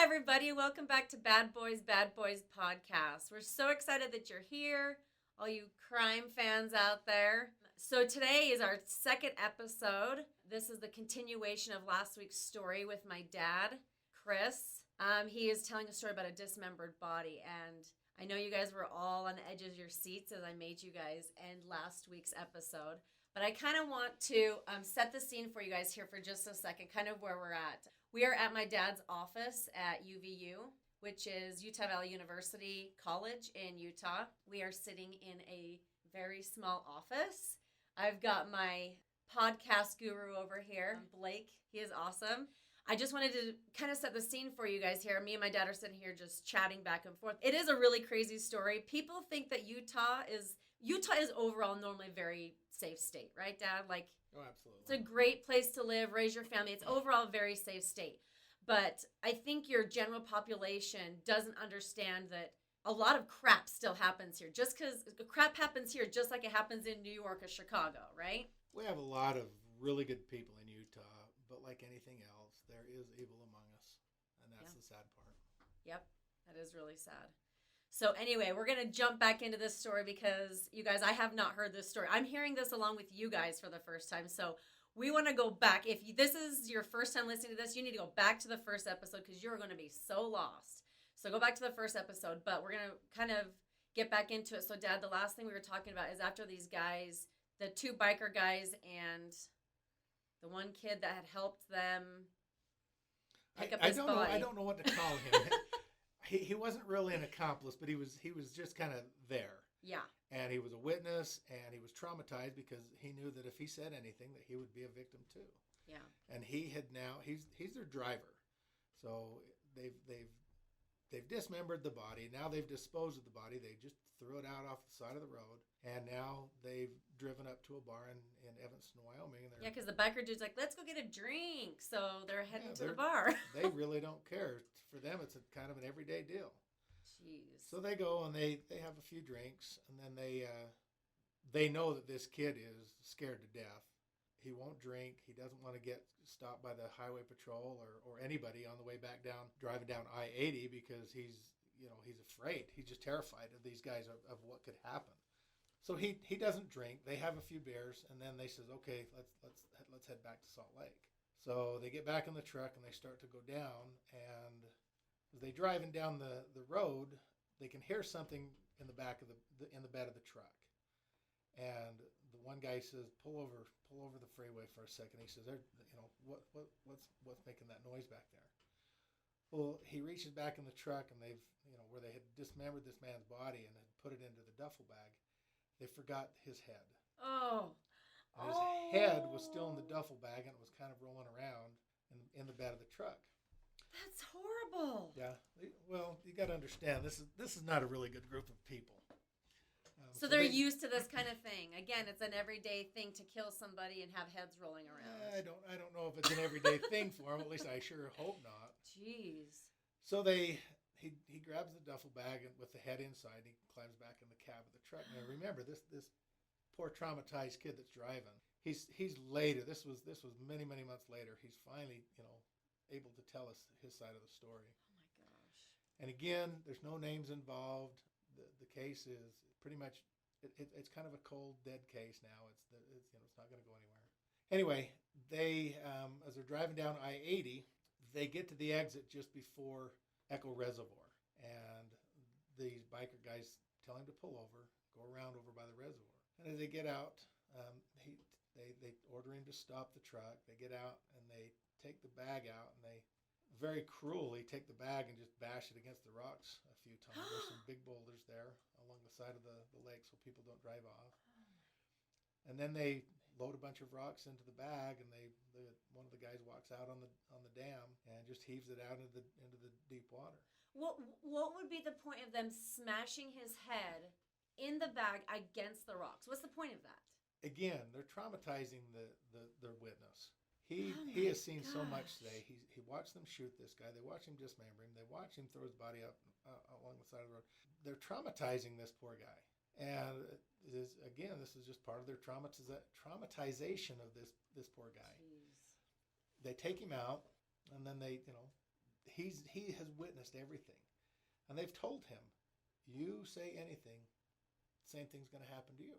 everybody. Welcome back to Bad Boys podcast. We're so excited that you're here, all you crime fans out there. So today is our second episode. This is the continuation of last week's story with my dad, Chris. He is telling a story about a dismembered body, and I know you guys were all on the edge of your seats as I made you guys end last week's episode. But I kind of want to set the scene for you guys here for just a second, kind of where we're at. We are at my dad's office at UVU, which is Utah Valley University College in Utah. We are sitting in a very small office. I've got my podcast guru over here, Blake. He is awesome. I just wanted to kind of set the scene for you guys here. Me and my dad are sitting here just chatting back and forth. It is a really crazy story. People think that Utah is overall normally a very safe state, right, Dad? Oh, absolutely. It's a great place to live, raise your family. It's overall a very safe state. But I think your general population doesn't understand that a lot of crap still happens here. Just because crap happens here, just like it happens in New York or Chicago, right? We have a lot of really good people in Utah, but like anything else, there is evil among us, and that's the sad part. Yep, that is really sad. So anyway, we're going to jump back into this story because, you guys, I have not heard this story. I'm hearing this along with you guys for the first time. So we want to go back. If this is your first time listening to this, you need to go back to the first episode because you're going to be so lost. So go back to the first episode, but we're going to kind of get back into it. So, Dad, the last thing we were talking about is after these guys, the two biker guys and the one kid that had helped them pick up his body. I don't know what to call him. He wasn't really an accomplice, but he was just kind of there. Yeah. And he was a witness, and he was traumatized because he knew that if he said anything, that he would be a victim too. Yeah. And he's their driver, so they've dismembered the body. Now they've disposed of the body. They just threw it out off the side of the road, and now they've driven up to a bar in Evanston, Wyoming. And because the biker dude's like, let's go get a drink. So they're heading to the bar. They really don't care. For them, it's a kind of an everyday deal. Jeez. So they go and they have a few drinks, and then they know that this kid is scared to death. He won't drink. He doesn't want to get stopped by the highway patrol or anybody on the way back down, driving down I-80 because he's afraid. He's just terrified of these guys of what could happen. So he doesn't drink. They have a few beers, and then they says, okay, let's head back to Salt Lake. So they get back in the truck and they start to go down, and as they driving down the road, they can hear something in the back of in the bed of the truck. And the one guy says, pull over the freeway for a second. He says, what's making that noise back there? Well, he reaches back in the truck, and where they had dismembered this man's body and had put it into the duffel bag, they forgot his head. Oh. And his head was still in the duffel bag, and it was kind of rolling around in the bed of the truck. That's horrible. Yeah. Well, you got to understand, this is not a really good group of people. So they're used to this kind of thing. Again, it's an everyday thing to kill somebody and have heads rolling around. I don't know if it's an everyday thing for them. At least I sure hope not. Jeez. So he grabs the duffel bag and with the head inside, and he climbs back in the cab of the truck. Now remember, this poor traumatized kid that's driving. He's later. This was many months later. He's finally able to tell us his side of the story. Oh my gosh. And again, there's no names involved. The case is pretty much it's kind of a cold dead case now. It's not going to go anywhere. Anyway, they as they're driving down I-80, they get to the exit just before Echo Reservoir, and these biker guys tell him to pull over, go around over by the reservoir. And as they get out, they order him to stop the truck. They get out and they take the bag out, and they very cruelly take the bag and just bash it against the rocks a few times. There's some big boulders there along the side of the lake so people don't drive off. And then they load a bunch of rocks into the bag, and one of the guys walks out on the dam and just heaves it out into the deep water. What would be the point of them smashing his head in the bag against the rocks? What's the point of that? Again, they're traumatizing their witness. He has seen so much today. He watched them shoot this guy. They watched him dismember him. They watched him throw his body up along the side of the road. They're traumatizing this poor guy. And this is just part of their traumatization of this poor guy. Jeez. They take him out, and then they he has witnessed everything, and they've told him, you say anything, same thing's going to happen to you.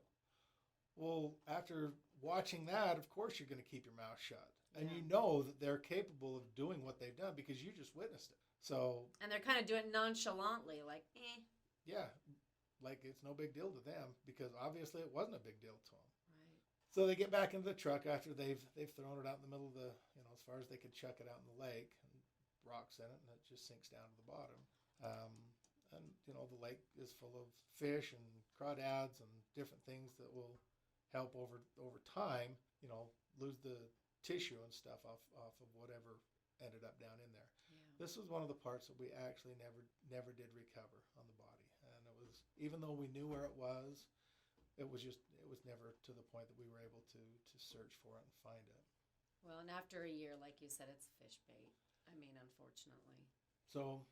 Well, after watching that, of course you're going to keep your mouth shut. And Yeah. you know that they're capable of doing what they've done because you just witnessed it. So, And they're kind of doing it nonchalantly, like, yeah, like it's no big deal to them because obviously it wasn't a big deal to them. Right. So they get back into the truck after they've thrown it out in the middle of the, as far as they could chuck it out in the lake, and rocks in it, and it just sinks down to the bottom. And the lake is full of fish and crawdads and different things that will help over time, lose the tissue and stuff off of whatever ended up down in there. Yeah. This was one of the parts that we actually never did recover on the body, and it was, even though we knew where it was never to the point that we were able to search for it and find it. Well, and after a year, like you said, it's fish bait. I mean, unfortunately. So,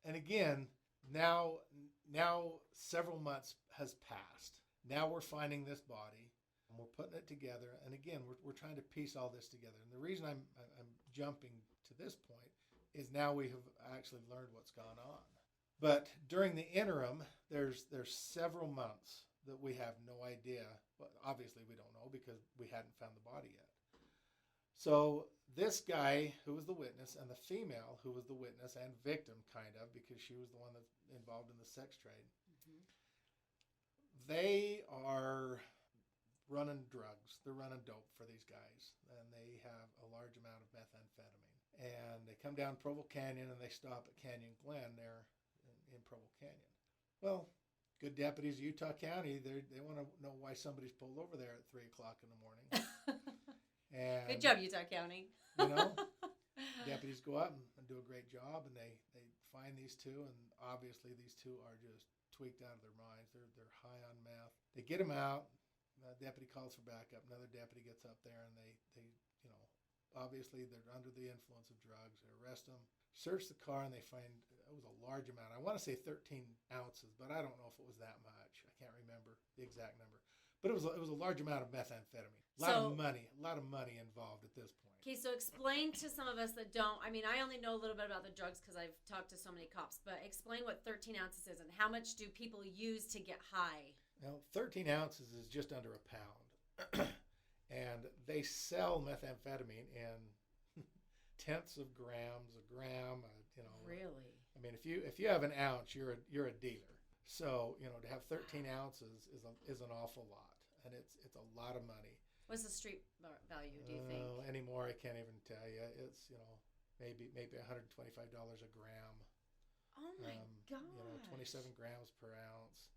and again, now several months has passed. Now we're finding this body, and we're putting it together. And again, we're trying to piece all this together. And the reason I'm jumping to this point is now we have actually learned what's gone on. But during the interim, there's several months that we have no idea. But obviously, we don't know because we hadn't found the body yet. So this guy who was the witness and the female who was the witness and victim, kind of, because she was the one that's involved in the sex trade, they are running drugs. They're running dope for these guys, and they have a large amount of methamphetamine. And they come down Provo Canyon, and they stop at Canyon Glen there in Provo Canyon. Well, good deputies of Utah County, they want to know why somebody's pulled over there at 3 o'clock in the morning. And, good job, Utah County. Deputies go out and do a great job, and they find these two, and obviously these two are just tweaked out of their minds. They're high on meth. They get them out. The deputy calls for backup. Another deputy gets up there, and they obviously they're under the influence of drugs. They arrest them, search the car, and they find it was a large amount. I want to say 13 ounces, but I don't know if it was that much. I can't remember the exact number. But it was a large amount of methamphetamine. A lot of money involved at this point. Okay, so explain to some of us that don't. I mean, I only know a little bit about the drugs because I've talked to so many cops. But explain what 13 ounces is and how much do people use to get high? Now, 13 ounces is just under a pound. And they sell methamphetamine in tenths of grams, a gram. Really? I mean, if you have an ounce, you're a dealer. So to have 13 ounces is an awful lot, and it's a lot of money. What's the street value, do you think? Anymore, I can't even tell you. It's maybe $125 a gram. Oh my gosh! 27 grams per ounce.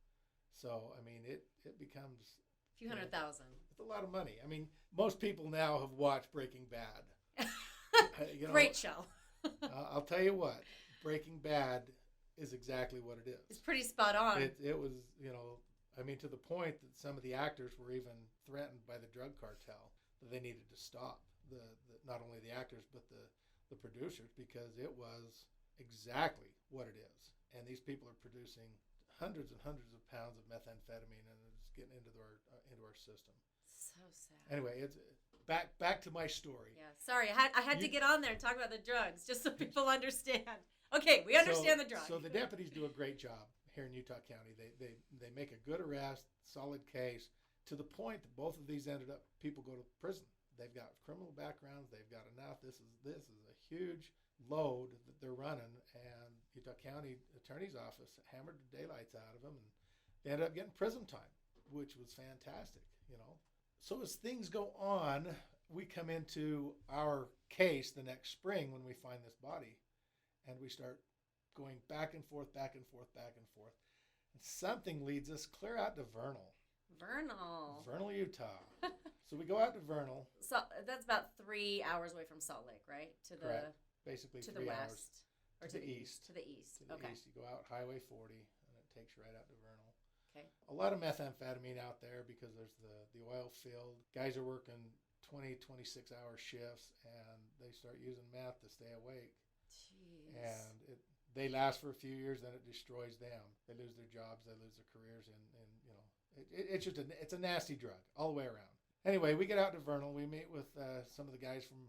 So I mean, it becomes a few $100,000. It's a lot of money. I mean, most people now have watched Breaking Bad. Great show. I'll tell you what, Breaking Bad is exactly what it is. It's pretty spot on. It was, to the point that some of the actors were even threatened by the drug cartel that they needed to stop the not only the actors but the producers, because it was exactly what it is. And these people are producing hundreds and hundreds of pounds of methamphetamine, and it's getting into our system. So sad. Anyway, it's back to my story. Yeah, sorry, I had to get on there and talk about the drugs just so people understand. Okay, we understand the drugs. So the deputies do a great job here in Utah County. They make a good arrest, solid case, to the point that both of these people go to prison. They've got criminal backgrounds. They've got enough. This is a huge load that they're running, and Utah County Attorney's Office hammered the daylights out of them, and they ended up getting prison time, which was fantastic. So as things go on, we come into our case the next spring when we find this body, and we start going back and forth, and something leads us clear out to Vernal, Utah. So we go out to Vernal. So that's about 3 hours away from Salt Lake, right? Correct. Basically to 3 the hours. west or to the east. To the east. To the Okay. east. You go out Highway 40, and it takes you right out to Vernal. Okay. A lot of methamphetamine out there because there's the oil field. Guys are working 20, 26-hour shifts, and they start using meth to stay awake. Jeez. And they last for a few years, then it destroys them. They lose their jobs, they lose their careers, and it's a nasty drug all the way around. Anyway, we get out to Vernal. We meet with some of the guys from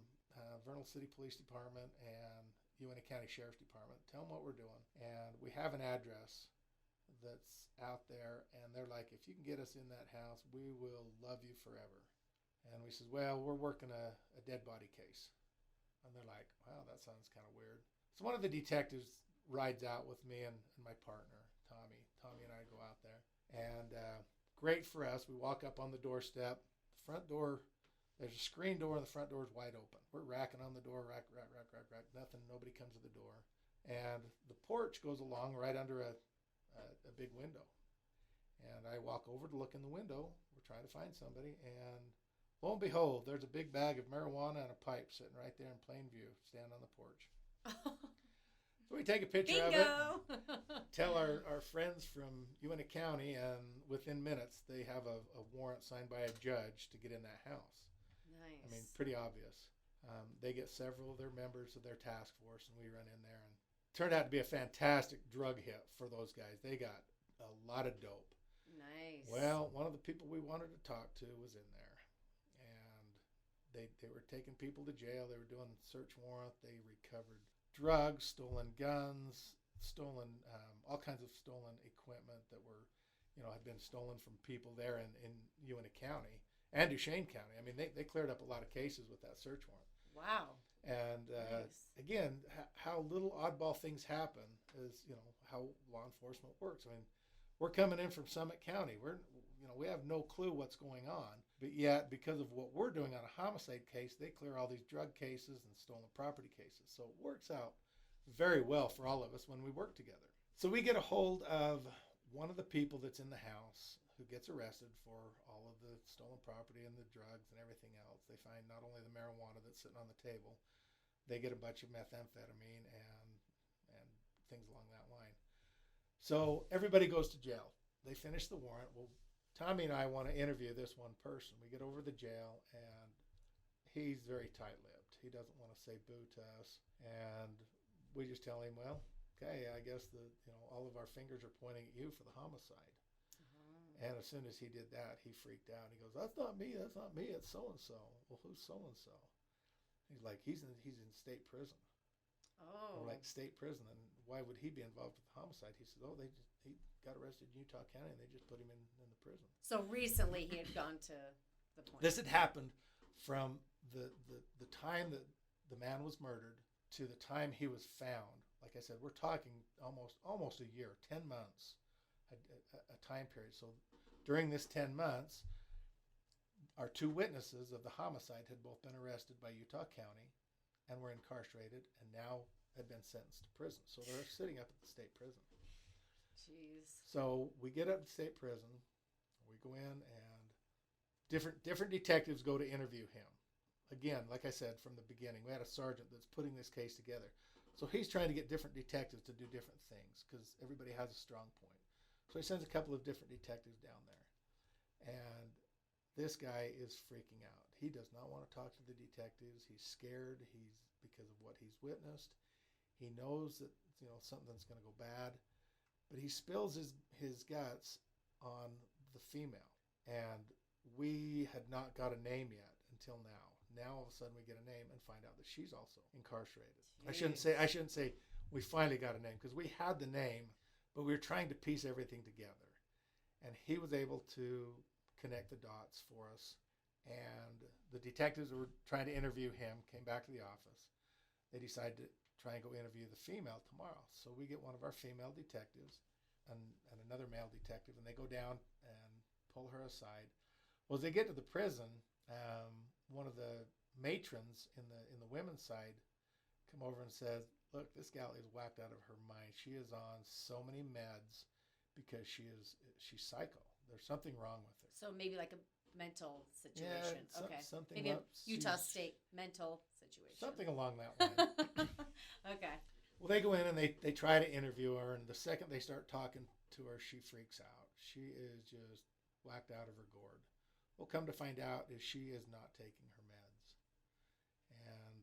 Vernal City Police Department, and Uintah County Sheriff's Department, tell them what we're doing. And we have an address that's out there, and they're like, if you can get us in that house, we will love you forever. And we said, well, we're working a dead body case. And they're like, wow, that sounds kind of weird. So one of the detectives rides out with me and my partner, Tommy. Tommy and I go out there. And great for us. We walk up on the doorstep. The front door, there's a screen door, and the front door is wide open. We're racking on the door, rack. Nothing, nobody comes to the door. And the porch goes along right under a big window. And I walk over to look in the window. We're trying to find somebody, and lo and behold, there's a big bag of marijuana and a pipe sitting right there in plain view, standing on the porch. So we take a picture of it, tell our friends from Uintah County, and within minutes they have a warrant signed by a judge to get in that house. Nice. I mean, pretty obvious. They get several of their members of their task force, and we run in there, and it turned out to be a fantastic drug hit for those guys. They got a lot of dope. Nice. Well, one of the people we wanted to talk to was in there, and they were taking people to jail. They were doing search warrant. They recovered drugs, stolen guns, stolen all kinds of stolen equipment that were, had been stolen from people there in Uintah County and Duchesne County. I mean, they cleared up a lot of cases with that search warrant. Wow. And Nice. again, how little oddball things happen is, how law enforcement works. I mean, we're coming in from Summit County. We have no clue what's going on, but yet because of what we're doing on a homicide case, they clear all these drug cases and stolen property cases. So it works out very well for all of us when we work together. So we get a hold of one of the people that's in the house who gets arrested for all of the stolen property and the drugs and everything else. They find not only the marijuana that's sitting on the table, they get a bunch of methamphetamine and things along that line. So everybody goes to jail. They finish the warrant. Well, Tommy and I want to interview this one person. We get over to the jail, and he's very tight-lipped. He doesn't want to say boo to us, and we just tell him, well, okay, I guess all of our fingers are pointing at you for the homicide. And as soon as he did that, he freaked out. He goes, that's not me, it's so-and-so. Well, who's so-and-so? He's like, he's in state prison. Oh. We're like, state prison, and why would he be involved with the homicide? He said, he got arrested in Utah County, and they just put him in the prison. So recently he had gone to the point. This had happened from the time that the man was murdered to the time he was found. Like I said, we're talking almost a year, 10 months, a time period. So during this 10 months, our two witnesses of the homicide had both been arrested by Utah County and were incarcerated, and now had been sentenced to prison. So they're sitting up at the state prison. Jeez. So we get up to state prison. We go in, and different detectives go to interview him. Again, like I said from the beginning, we had a sergeant that's putting this case together. So he's trying to get different detectives to do different things because everybody has a strong point. So he sends a couple of different detectives down there. And this guy is freaking out. He does not want to talk to the detectives. He's scared. Because of what he's witnessed. He knows that something's going to go bad, but he spills his guts on the female, and we had not got a name yet until now. Now all of a sudden we get a name and find out that she's also incarcerated. Jeez. I shouldn't say we finally got a name, because we had the name, but we were trying to piece everything together, and he was able to connect the dots for us. And the detectives who were trying to interview him came back to the office. They decided to try and go interview the female tomorrow. So we get one of our female detectives and another male detective, and they go down and pull her aside. Well, as they get to the prison, one of the matrons in the women's side come over and says, look, this gal is whacked out of her mind. She is on so many meds because she's psycho. There's something wrong with her. So maybe like a mental situation. Yeah, okay. something Maybe a up. Utah State mental situation. Something along that line. Okay. Well, they go in and they try to interview her, and the second they start talking to her, she freaks out. She is just whacked out of her gourd. Well, come to find out is she is not taking her meds. And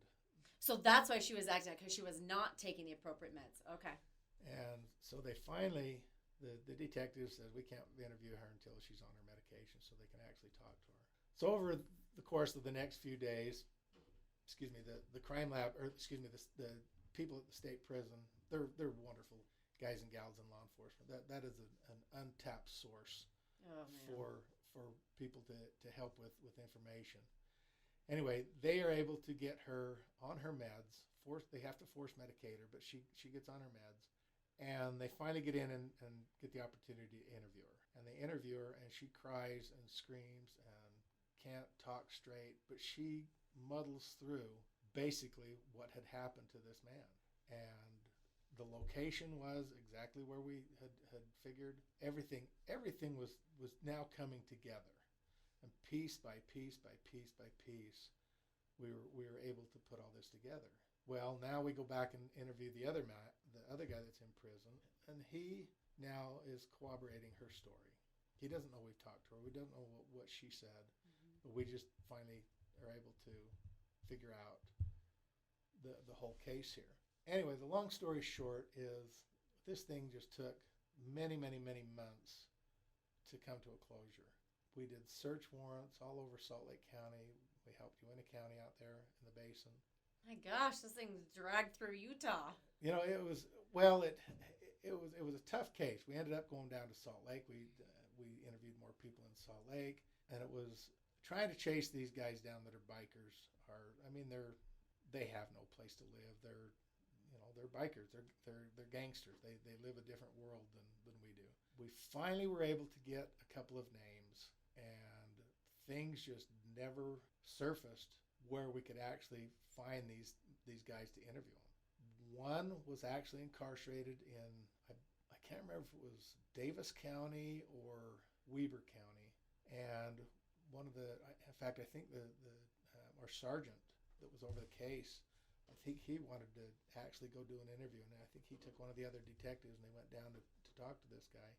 so that's why she was acting out, because she was not taking the appropriate meds. Okay. And so they finally, the detective says, we can't interview her until she's on her medication so they can actually talk to her. So over the course of the next few days, the crime lab, the people at the state prison, they're wonderful guys and gals in law enforcement. That is an untapped source Oh, man. for people to help with information. Anyway, they are able to get her on her meds. They have to force medicate her, but she gets on her meds. And they finally get in and get the opportunity to interview her. And they interview her, and she cries and screams and can't talk straight, but she muddles through basically what had happened to this man. And the location was exactly where we had figured. Everything was now coming together. And piece by piece by piece by piece, we were able to put all this together. Well, now we go back and interview the other guy that's in prison, and he now is corroborating her story. He doesn't know we've talked to her. We don't know what she said, but we just finally are able to figure out the whole case here. Anyway, the long story short is this thing just took many, many, many months to come to a closure. We did search warrants all over Salt Lake County. We helped Uinta County out there in the basin. My gosh, this thing dragged through Utah. It was a tough case. We ended up going down to Salt Lake. We interviewed more people in Salt Lake, and it was trying to chase these guys down that are bikers. They have no place to live. They're bikers. They're gangsters. They live a different world than we do. We finally were able to get a couple of names, and things just never surfaced where we could actually find these guys to interview them. One was actually incarcerated in, I can't remember if it was Davis County or Weber County, and in fact, I think our sergeant that was over the case, I think he wanted to actually go do an interview, and I think he took one of the other detectives, and they went down to talk to this guy.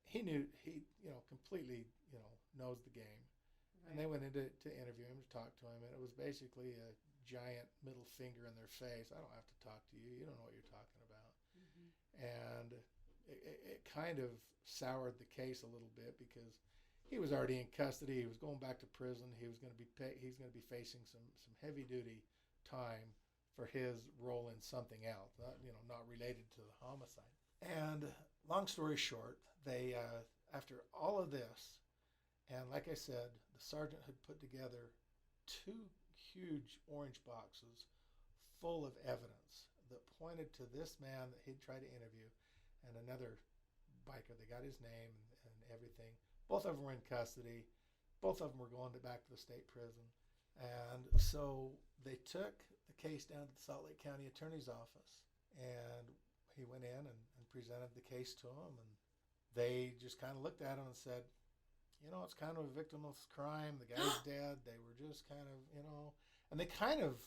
He completely knows the game. Right. And they went in to interview him, to talk to him, and it was basically a giant middle finger in their face. I don't have to talk to you. You don't know what you're talking about. Mm-hmm. And it kind of soured the case a little bit because he was already in custody. He was going back to prison. He's going to be facing some heavy duty time for his role in something else, not related to the homicide. And long story short, they after all of this, and like I said, the sergeant had put together 2 huge orange boxes full of evidence that pointed to this man that he'd tried to interview and another biker. They got his name and everything. Both of them were in custody. Both of them were going back to the state prison. And so they took the case down to the Salt Lake County Attorney's Office, and he went in and presented the case to them, and they just kind of looked at him and said, it's kind of a victimless crime. The guy's dead. They were just kind of, and they kind of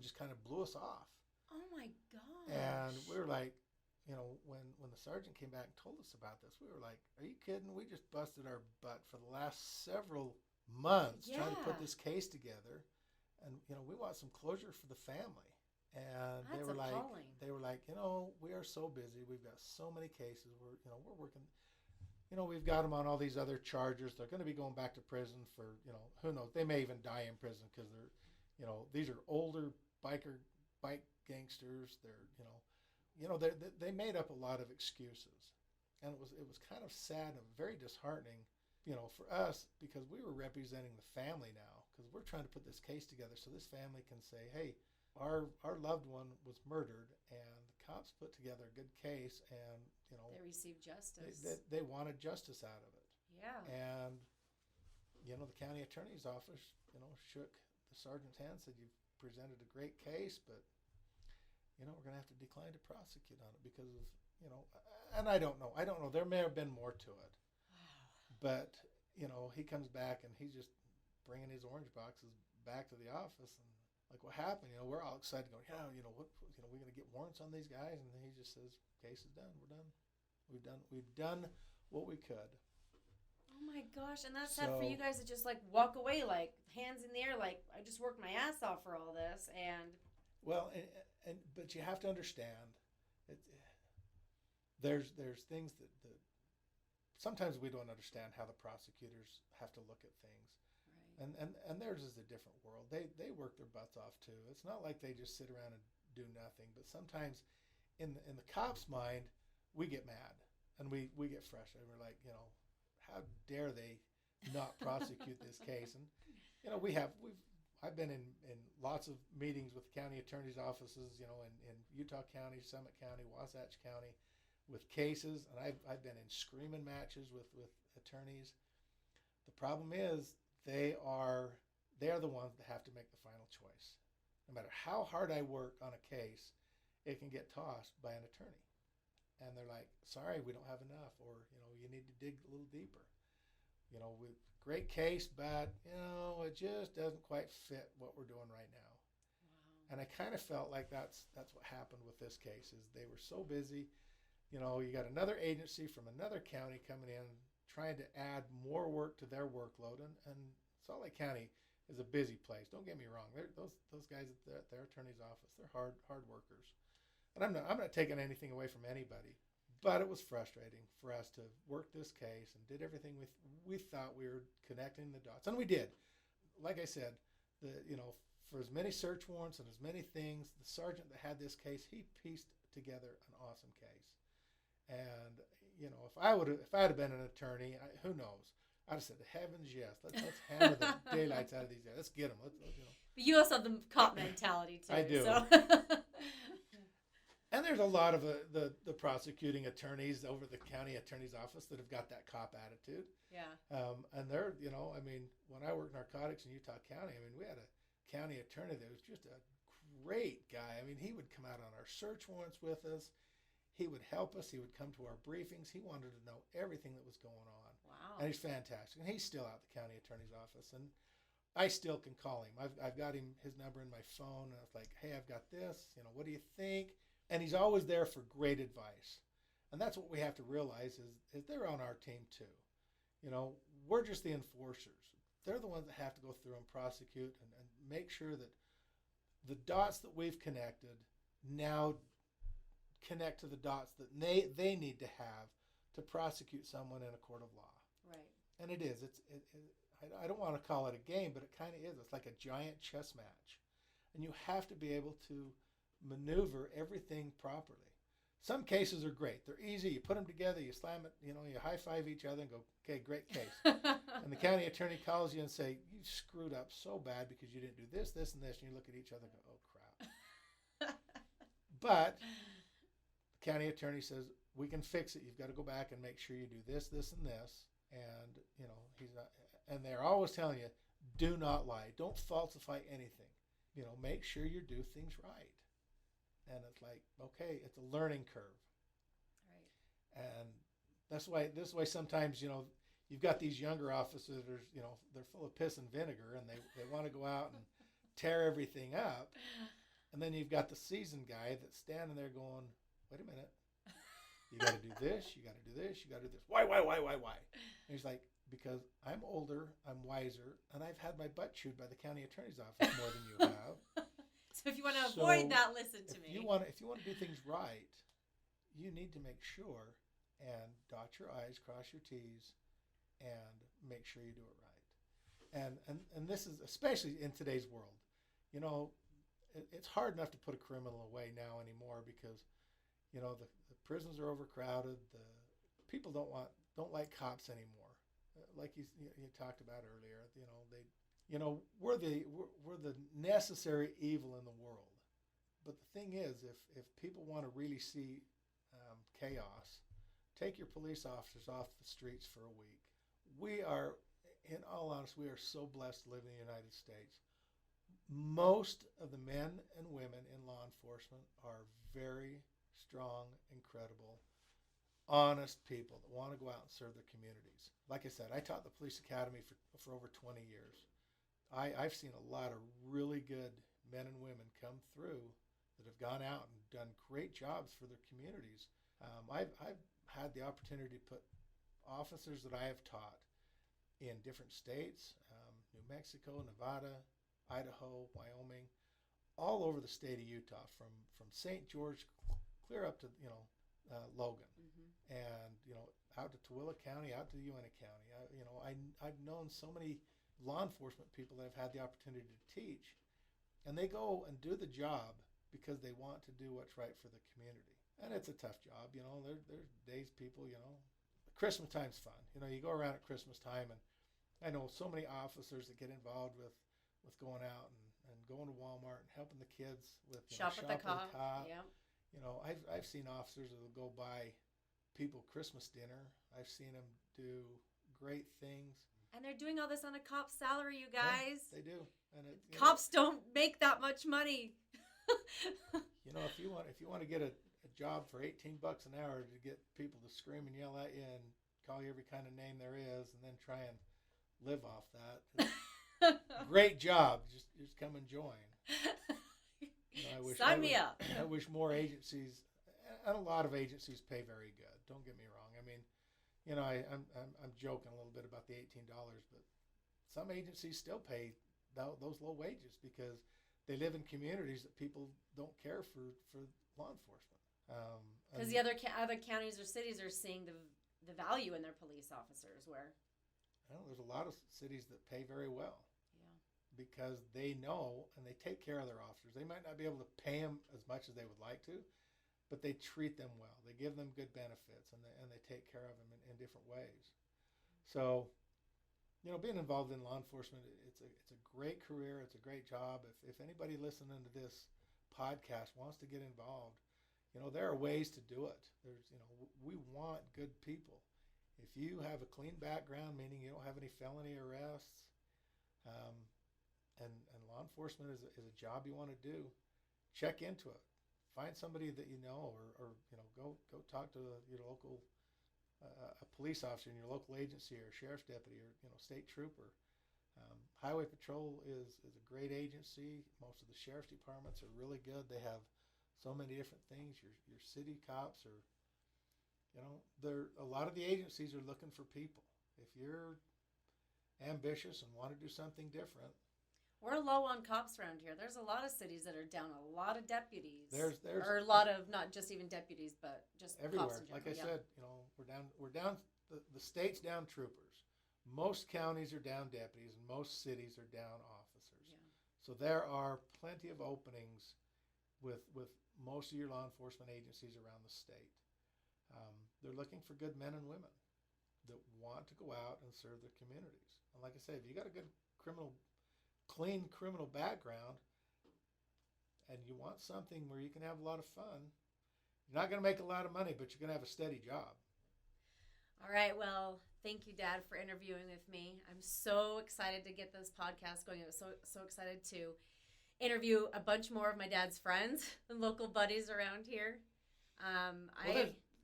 just blew us off. Oh my gosh. And we were like, when the sergeant came back and told us about this, we were like, are you kidding? We just busted our butt for the last several months trying to put this case together, and we want some closure for the family. And That's appalling. they were like, we are so busy. We've got so many cases. We're working. We've got them on all these other charges. They're going to be going back to prison for, who knows? They may even die in prison because they're, these are older bike gangsters. They're, they made up a lot of excuses, and it was kind of sad and very disheartening, for us, because we were representing the family now, because we're trying to put this case together so this family can say, hey, our loved one was murdered, and the cops put together a good case, and they received justice. They wanted justice out of it. Yeah. And the county attorney's office shook the sergeant's hand, said, you've presented a great case, but we're going to have to decline to prosecute on it because of and I don't know, there may have been more to it. But he comes back and he's just bringing his orange boxes back to the office, and like, what happened? We're all excited, going, what? We're going to get warrants on these guys, and then he just says, case is done. We're done. We've done what we could. Oh my gosh! And that's sad for you guys to just like walk away, like hands in the air, like I just worked my ass off for all this, and. Well, but you have to understand, there's things that sometimes we don't understand how the prosecutors have to look at things. Right. And theirs is a different world. They work their butts off too. It's not like they just sit around and do nothing. But sometimes in the cop's mind, we get mad and we get frustrated. We're like, how dare they not prosecute this case? And I've been in lots of meetings with county attorneys' offices, in Utah County, Summit County, Wasatch County, with cases, and I've been in screaming matches with attorneys. The problem is they are the ones that have to make the final choice. No matter how hard I work on a case, it can get tossed by an attorney. And they're like, sorry, we don't have enough, or, you need to dig a little deeper. With great case, but, it just doesn't quite fit what we're doing right now. Wow. And I kind of felt like that's what happened with this case, is they were so busy. You got another agency from another county coming in, trying to add more work to their workload. And Salt Lake County is a busy place. Don't get me wrong. Those guys at their attorney's office, they're hard workers. And I'm not taking anything away from anybody, but it was frustrating for us to work this case and did everything we thought we were connecting the dots, and we did. Like I said, for as many search warrants and as many things, the sergeant that had this case, he pieced together an awesome case. And if I had been an attorney, who knows? I'd have said, heavens yes, let's hammer the daylights out of these guys. Let's get them. But you also have the cop mentality too. I do. So. And there's a lot of the prosecuting attorneys over the county attorney's office that have got that cop attitude. Yeah. And they're, when I worked narcotics in Utah County, we had a county attorney that was just a great guy. He would come out on our search warrants with us. He would help us. He would come to our briefings. He wanted to know everything that was going on. Wow. And he's fantastic. And he's still out at the county attorney's office. And I still can call him. I've got his number in my phone. And I was like, hey, I've got this. What do you think? And he's always there for great advice. And that's what we have to realize is they're on our team too. We're just the enforcers. They're the ones that have to go through and prosecute and make sure that the dots that we've connected now connect to the dots that they need to have to prosecute someone in a court of law. Right. And it is. I don't want to call it a game, but it kind of is. It's like a giant chess match. And you have to be able to maneuver everything properly. Some cases are great. They're easy. You put them together, you slam it, you high-five each other and go, okay, great case. And the county attorney calls you and say, you screwed up so bad because you didn't do this, this, and this. And you look at each other and go, oh, crap. But the county attorney says, we can fix it. You've got to go back and make sure you do this, this, and this. And, he's not, and they're always telling you, do not lie. Don't falsify anything. Make sure you do things right. And it's like, okay, it's a learning curve. Right. And this way sometimes, you've got these younger officers, they're full of piss and vinegar, and they want to go out and tear everything up. And then you've got the seasoned guy that's standing there going, wait a minute. You got to do this, you got to do this, you got to do this. Why? And he's like, because I'm older, I'm wiser, and I've had my butt chewed by the county attorney's office more than you have. So if you want to avoid that, listen to me. If you want to do things right, you need to make sure and dot your I's, cross your T's, and make sure you do it right. And this is especially in today's world. It's hard enough to put a criminal away now anymore because, the prisons are overcrowded. The people don't like cops anymore. Like you talked about earlier, we're the necessary evil in the world. But the thing is, if people want to really see chaos, take your police officers off the streets for a week. We are, in all honesty, we are so blessed to live in the United States. Most of the men and women in law enforcement are very strong, incredible, honest people that want to go out and serve their communities. Like I said, I taught the police academy for over 20 years. I've seen a lot of really good men and women come through that have gone out and done great jobs for their communities. I've had the opportunity to put officers that I have taught in different states, New Mexico, Nevada, Idaho, Wyoming, all over the state of Utah, from St. George clear up to Logan, and out to Tooele County, out to Uintah County. I've known so many law enforcement people that I've had the opportunity to teach, and they go and do the job because they want to do what's right for the community. And it's a tough job, there's days people, Christmas time's fun. You go around at Christmas time, and I know so many officers that get involved with going out and going to Walmart and helping the kids with Shop with the cop. Yeah. I've seen officers that will go buy people Christmas dinner. I've seen them do great things. And they're doing all this on a cop's salary, you guys. Yeah, they do. And cops don't make that much money. If you want to get a job for $18 an hour to get people to scream and yell at you and call you every kind of name there is, and then try and live off that, great job. Just come and join. Sign me up. I wish more agencies, and a lot of agencies pay very good. Don't get me wrong. I mean, I'm joking a little bit about the $18, but some agencies still pay those low wages because they live in communities that people don't care for law enforcement. Because the other counties or cities are seeing the value in their police officers. Where there's a lot of cities that pay very well. Yeah. Because they know and they take care of their officers. They might not be able to pay them as much as they would like to, but they treat them well. They give them good benefits, and they take care of them in different ways. So, being involved in law enforcement, it's a great career. It's a great job. If anybody listening to this podcast wants to get involved, there are ways to do it. We want good people. If you have a clean background, meaning you don't have any felony arrests, and law enforcement is a job you want to do, check into it. Find somebody that you know, or go talk to your local a police officer in your local agency, or sheriff's deputy, or state trooper. Highway Patrol is a great agency. Most of the sheriff's departments are really good. They have so many different things. Your city cops are, a lot of the agencies are looking for people. If you're ambitious and want to do something different. We're low on cops around here. There's a lot of cities that are down a lot of deputies. There's or a lot of, not just even deputies, but just everywhere. Cops in general. Like I said, we're down. The state's down troopers. Most counties are down deputies, and most cities are down officers. Yeah. So there are plenty of openings with most of your law enforcement agencies around the state. They're looking for good men and women that want to go out and serve their communities. And like I said, if you got a good clean criminal background, and you want something where you can have a lot of fun, you're not going to make a lot of money, but you're going to have a steady job. All right. Well, thank you, Dad, for interviewing with me. I'm so excited to get this podcast going. I was so excited to interview a bunch more of my dad's friends and local buddies around here.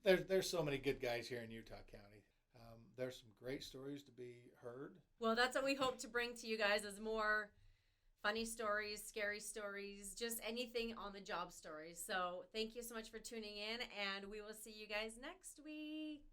There's so many good guys here in Utah County. There's some great stories to be heard. Well, that's what we hope to bring to you guys, is more funny stories, scary stories, just anything on the job stories. So thank you so much for tuning in, and we will see you guys next week.